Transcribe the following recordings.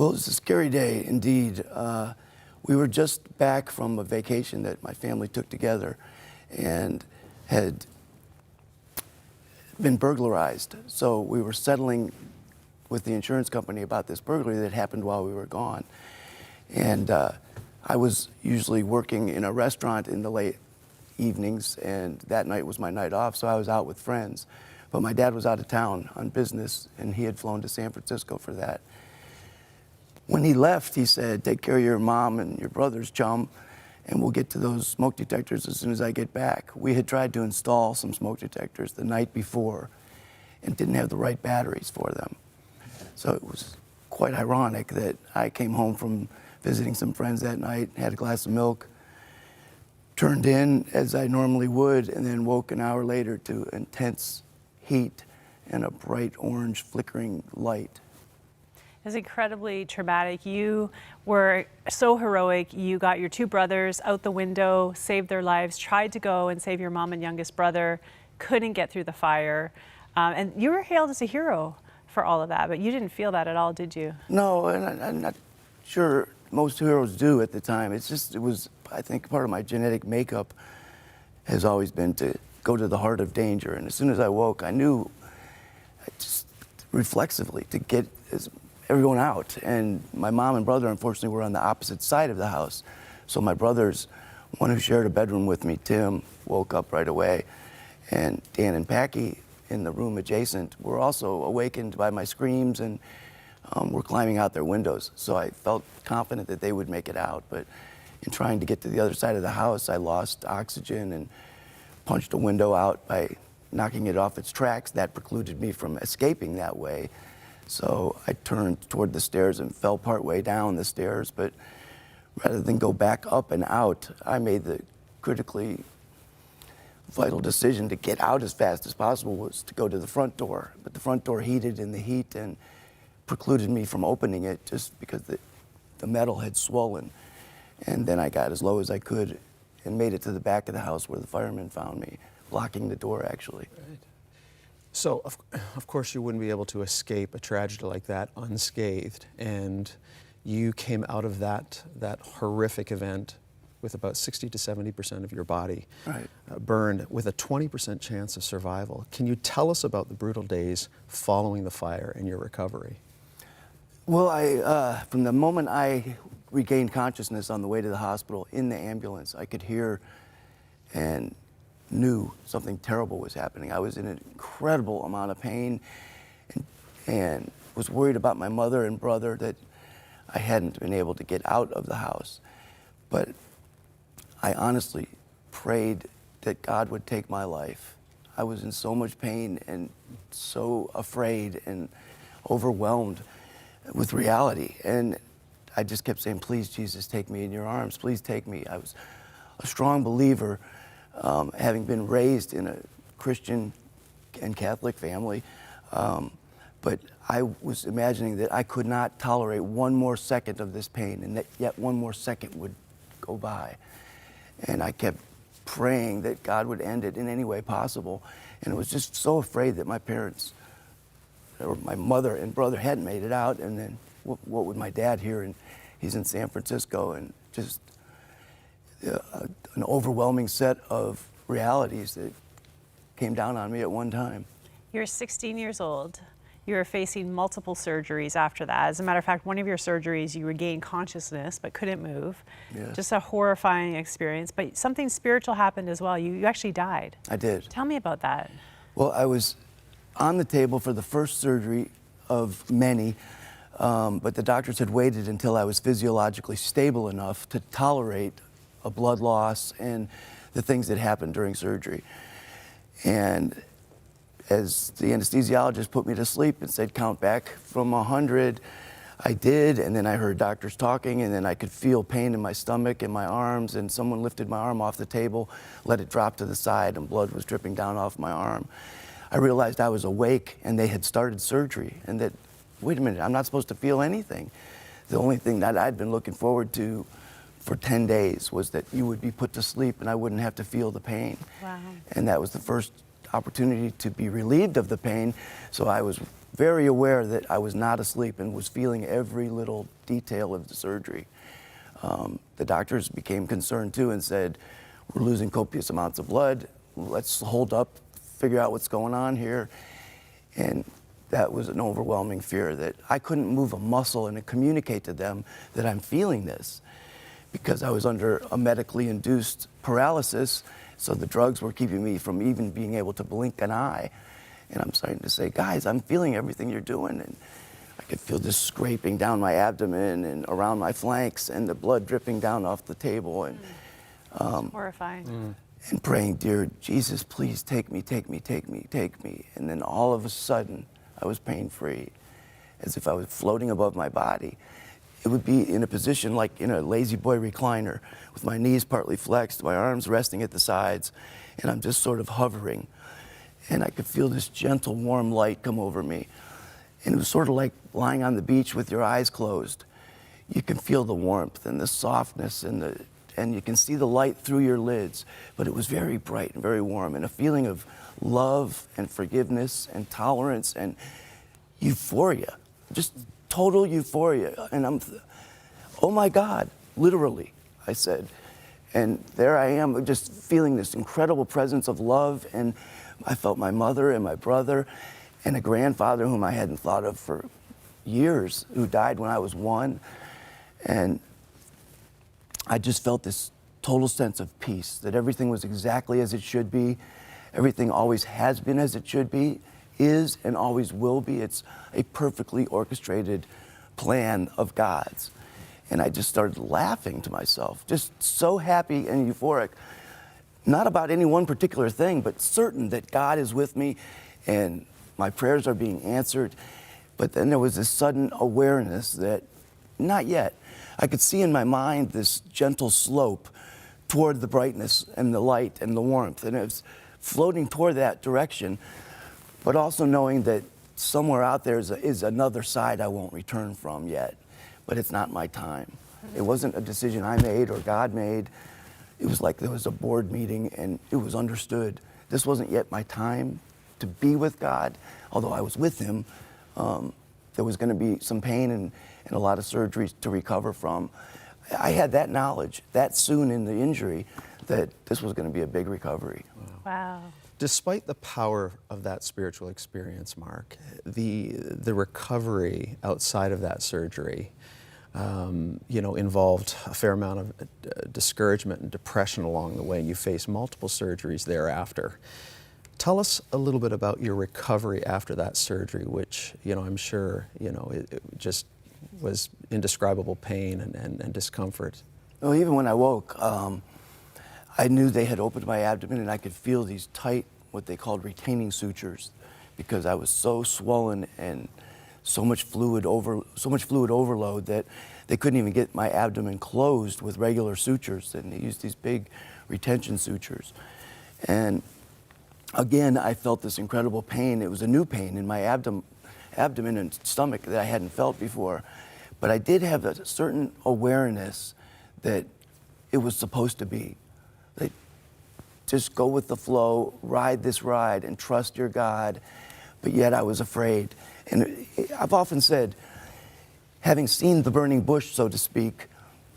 Well, it was a scary day indeed. We were just back from a vacation that my family took together and had been burglarized. So we were settling with the insurance company about this burglary that happened while we were gone. And I was usually working in a restaurant in the late evenings, and that night was my night off, so I was out with friends. But my dad was out of town on business, and he had flown to San Francisco for that. When he left, he said, "Take care of your mom and your brother's chum, and we'll get to those smoke detectors as soon as I get back." We had tried to install some smoke detectors the night before and didn't have the right batteries for them. So it was quite ironic that I came home from visiting some friends that night, had a glass of milk, turned in as I normally would, and then woke an hour later to intense heat and a bright orange flickering light. It was incredibly traumatic. You were so heroic. You got your two brothers out the window, saved their lives, tried to go and save your mom and youngest brother, couldn't get through the fire. And you were hailed as a hero for all of that, but you didn't feel that at all, did you? No, and I'm not sure most heroes do at the time. It was, I think, part of my genetic makeup has always been to go to the heart of danger. And as soon as I woke, I knew just reflexively to get everyone out. And my mom and brother, unfortunately, were on the opposite side of the house. So my brothers, one who shared a bedroom with me, Tim, woke up right away. And Dan and Packy, in the room adjacent, were also awakened by my screams and were climbing out their windows. So I felt confident that they would make it out. But in trying to get to the other side of the house, I lost oxygen and punched a window out by knocking it off its tracks. That precluded me from escaping that way. So I turned toward the stairs and fell partway down the stairs. But rather than go back up and out, I made the critically vital decision to get out as fast as possible was to go to the front door. But the front door heated in the heat and precluded me from opening it just because the metal had swollen. And then I got as low as I could and made it to the back of the house where the firemen found me, blocking the door actually. Right. So of course you wouldn't be able to escape a tragedy like that unscathed, and you came out of that horrific event with about 60 to 70% of your body burned, with a 20% chance of survival. Can you tell us about the brutal days following the fire and your recovery? Well, from the moment I regained consciousness on the way to the hospital in the ambulance, I could hear and knew something terrible was happening. I was in an incredible amount of pain and was worried about my mother and brother that I hadn't been able to get out of the house. But I honestly prayed that God would take my life. I was in so much pain and so afraid and overwhelmed with reality. And I just kept saying, "Please, Jesus, take me in your arms. Please take me." I was a strong believer, having been raised in a Christian and Catholic family. But I was imagining that I could not tolerate one more second of this pain, and that yet one more second would go by. And I kept praying that God would end it in any way possible. And I was just so afraid that my parents, or my mother and brother, hadn't made it out. And then what would my dad hear? And he's in San Francisco, and just an overwhelming set of realities that came down on me at one time. You're 16 years old. You were facing multiple surgeries after that. As a matter of fact, one of your surgeries, you regained consciousness but couldn't move. Yes. Just a horrifying experience. But something spiritual happened as well. You actually died. I did. Tell me about that. Well, I was on the table for the first surgery of many, but the doctors had waited until I was physiologically stable enough to tolerate a blood loss and the things that happened during surgery. And as the anesthesiologist put me to sleep and said, "Count back from 100, I did, and then I heard doctors talking, and then I could feel pain in my stomach and my arms, and someone lifted my arm off the table, let it drop to the side, and blood was dripping down off my arm. I realized I was awake, and they had started surgery, and that, wait a minute, I'm not supposed to feel anything. The only thing that I'd been looking forward to for 10 days was that you would be put to sleep and I wouldn't have to feel the pain. Wow. And that was the first opportunity to be relieved of the pain. So I was very aware that I was not asleep and was feeling every little detail of the surgery. The doctors became concerned too and said, we're losing copious amounts of blood. Let's hold up, figure out what's going on here. And that was an overwhelming fear that I couldn't move a muscle and communicate to them that I'm feeling this because I was under a medically induced paralysis. So the drugs were keeping me from even being able to blink an eye. And I'm starting to say, guys, I'm feeling everything you're doing. And I could feel this scraping down my abdomen and around my flanks and the blood dripping down off the table. And Horrifying. and praying, dear Jesus, please take me, take me, take me, take me. And then all of a sudden, I was pain-free, as if I was floating above my body. It would be in a position like in a lazy boy recliner, with my knees partly flexed, my arms resting at the sides, and I'm just sort of hovering. And I could feel this gentle, warm light come over me. And it was sort of like lying on the beach with your eyes closed. You can feel the warmth and the softness and you can see the light through your lids, but it was very bright and very warm, and a feeling of love and forgiveness and tolerance and euphoria, just total euphoria. And oh my God, literally, I said. And there I am, just feeling this incredible presence of love, and I felt my mother and my brother and a grandfather whom I hadn't thought of for years, who died when I was 1. And I just felt this total sense of peace, that everything was exactly as it should be. Everything always has been as it should be, is, and always will be. It's a perfectly orchestrated plan of God's. And I just started laughing to myself, just so happy and euphoric, not about any one particular thing, but certain that God is with me and my prayers are being answered. But then there was this sudden awareness that, not yet. I could see in my mind this gentle slope toward the brightness and the light and the warmth. And it was floating toward that direction, but also knowing that somewhere out there is another side I won't return from yet. But it's not my time. It wasn't a decision I made or God made. It was like there was a board meeting and it was understood. This wasn't yet my time to be with God, although I was with Him. There was going to be some pain and a lot of surgeries to recover from. I had that knowledge that soon in the injury that this was going to be a big recovery. Wow. Despite the power of that spiritual experience, Mark, the recovery outside of that surgery, involved a fair amount of discouragement and depression along the way. You faced multiple surgeries thereafter. Tell us a little bit about your recovery after that surgery, which, I'm sure, it just was indescribable pain and discomfort. Well, even when I woke, I knew they had opened my abdomen and I could feel these tight, what they called retaining sutures, because I was so swollen and so much fluid overload that they couldn't even get my abdomen closed with regular sutures, and they used these big retention sutures. And again, I felt this incredible pain. It was a new pain in my abdomen and stomach that I hadn't felt before. But I did have a certain awareness that it was supposed to be. That just go with the flow, ride this ride, and trust your God. But yet I was afraid. And I've often said, having seen the burning bush, so to speak,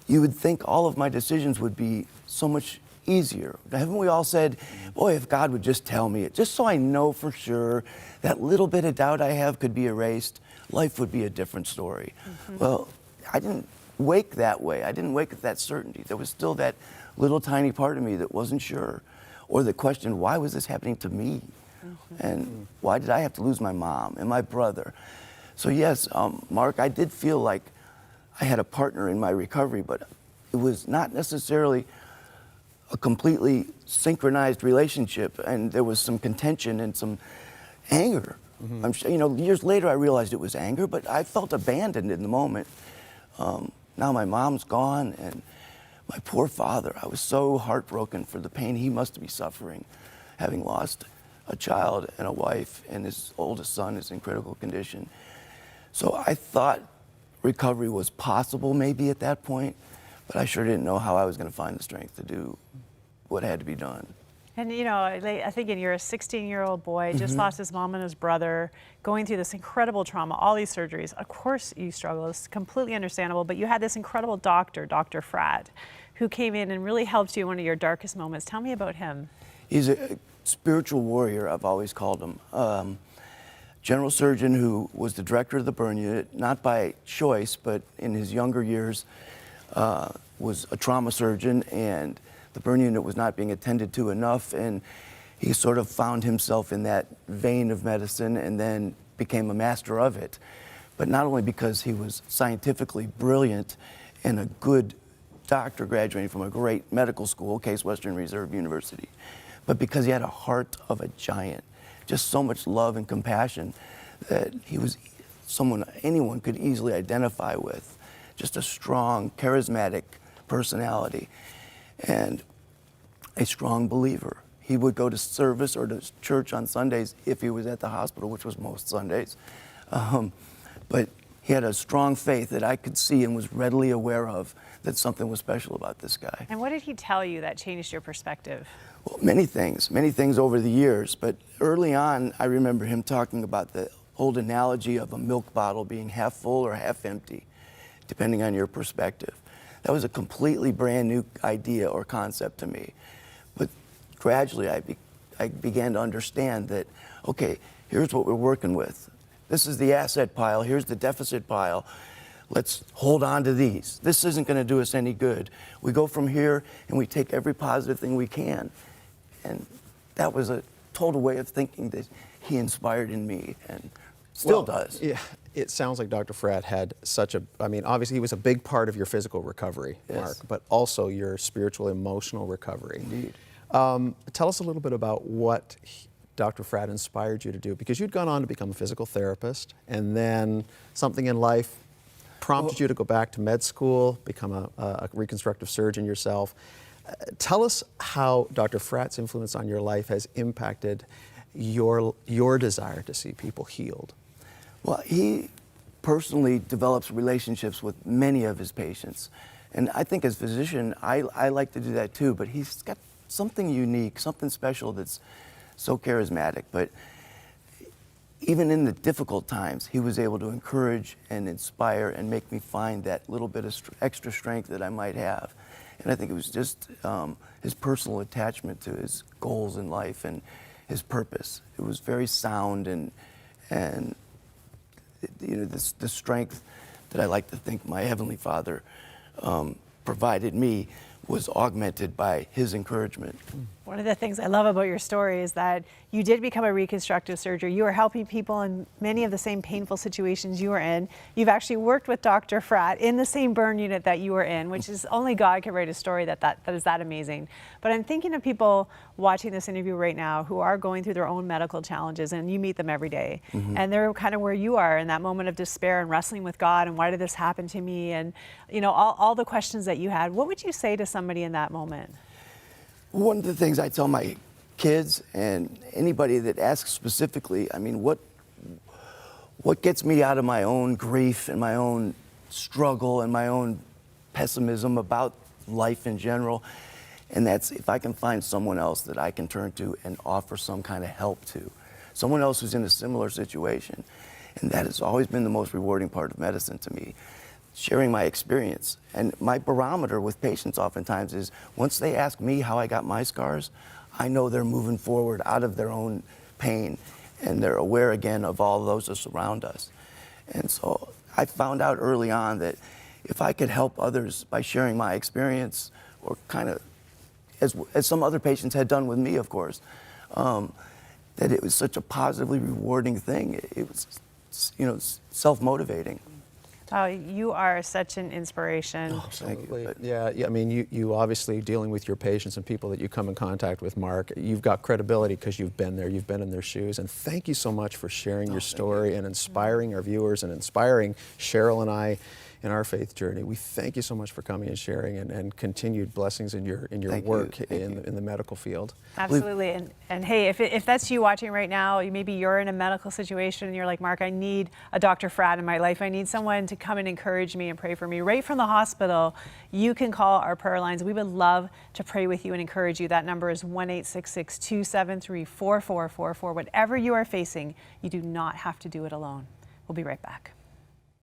you would think all of my decisions would be so much easier. Haven't we all said, boy, if God would just tell me it, just so I know for sure that little bit of doubt I have could be erased, life would be a different story. Mm-hmm. Well, I didn't wake that way. I didn't wake with that certainty. There was still that little tiny part of me that wasn't sure, or that questioned, why was this happening to me? Mm-hmm. And why did I have to lose my mom and my brother? So yes, Mark, I did feel like I had a partner in my recovery, but it was not necessarily a completely synchronized relationship, and there was some contention and some anger. Mm-hmm. I'm sure, years later I realized it was anger, but I felt abandoned in the moment. Now my mom's gone, and my poor father, I was so heartbroken for the pain he must be suffering, having lost a child and a wife, and his oldest son is in critical condition. So I thought recovery was possible maybe at that point, but I sure didn't know how I was going to find the strength to do what had to be done. And you know, I think you're a 16-year-old boy, just lost his mom and his brother, going through this incredible trauma, all these surgeries. Of course you struggle, it's completely understandable, but you had this incredible doctor, Dr. Fratt, who came in and really helped you in one of your darkest moments. Tell me about him. He's a spiritual warrior, I've always called him. General surgeon who was the director of the burn unit, not by choice, but in his younger years, was a trauma surgeon, and the burn unit was not being attended to enough, and he sort of found himself in that vein of medicine and then became a master of it. But not only because he was scientifically brilliant and a good doctor graduating from a great medical school, Case Western Reserve University, but because he had a heart of a giant, just so much love and compassion that he was someone anyone could easily identify with, just a strong, charismatic personality, and a strong believer. He would go to service or to church on Sundays if he was at the hospital, which was most Sundays. But he had a strong faith that I could see and was readily aware of that something was special about this guy. And what did he tell you that changed your perspective? Well, many things over the years. But early on, I remember him talking about the old analogy of a milk bottle being half full or half empty, depending on your perspective. That was a completely brand new idea or concept to me. But gradually, I began to understand that, okay, here's what we're working with. This is the asset pile, here's the deficit pile. Let's hold on to these. This isn't going to do us any good. We go from here and we take every positive thing we can. And that was a total way of thinking that he inspired in me and still does. Yeah, it sounds like Dr. Fratt had such a, I mean, obviously he was a big part of your physical recovery, Yes. Mark, but also your spiritual, emotional recovery. Indeed. Tell us a little bit about what Dr. Fratt inspired you to do, because you'd gone on to become a physical therapist, and then something in life prompted you to go back to med school, become a reconstructive surgeon yourself. Tell us how Dr. Fratt's influence on your life has impacted your desire to see people healed. Well, he personally develops relationships with many of his patients. And I think as a physician, I like to do that too, but he's got something unique, something special that's so charismatic. But even in the difficult times, he was able to encourage and inspire and make me find that little bit of extra strength that I might have. And I think it was just his personal attachment to his goals in life and his purpose. It was very sound, and you know, the strength that I like to think my Heavenly Father provided me was augmented by his encouragement. One of the things I love about your story is that you did become a reconstructive surgeon. You were helping people in many of the same painful situations you were in. You've actually worked with Dr. Fratt in the same burn unit that you were in, which is only God could write a story that is that amazing. But I'm thinking of people watching this interview right now who are going through their own medical challenges, and you meet them every day. And they're kind of where you are in that moment of despair and wrestling with God and why did this happen to me, and you know, all the questions that you had. What would you say to somebody in that moment? One of the things I tell my kids and anybody that asks specifically, I mean, what gets me out of my own grief and my own struggle and my own pessimism about life in general, and that's if I can find someone else that I can turn to and offer some kind of help to, someone else who's in a similar situation. And that has always been the most rewarding part of medicine to me. Sharing my experience. And my barometer with patients oftentimes is once they ask me how I got my scars, I know they're moving forward out of their own pain and they're aware again of all those that surround us. And so I found out early on that if I could help others by sharing my experience, or kind of as some other patients had done with me, of course, that it was such a positively rewarding thing. It was, you know, self-motivating. Oh, you are such an inspiration. Oh, thank you. Yeah, I mean, you obviously dealing with your patients and people that you come in contact with, Mark, you've got credibility because you've been there, you've been in their shoes, and thank you so much for sharing your story and inspiring our viewers and inspiring Cheryl and I in our faith journey. We thank you so much for coming and sharing, and continued blessings in your Thank you. work Thank in you. the medical field. Absolutely. And hey, if that's you watching right now, maybe you're in a medical situation and you're like, Mark, I need a Dr. Frat in my life. I need someone to come and encourage me and pray for me. Right from the hospital, you can call our prayer lines. We would love to pray with you and encourage you. That number is 1-866-273-4444. Whatever you are facing, you do not have to do it alone. We'll be right back.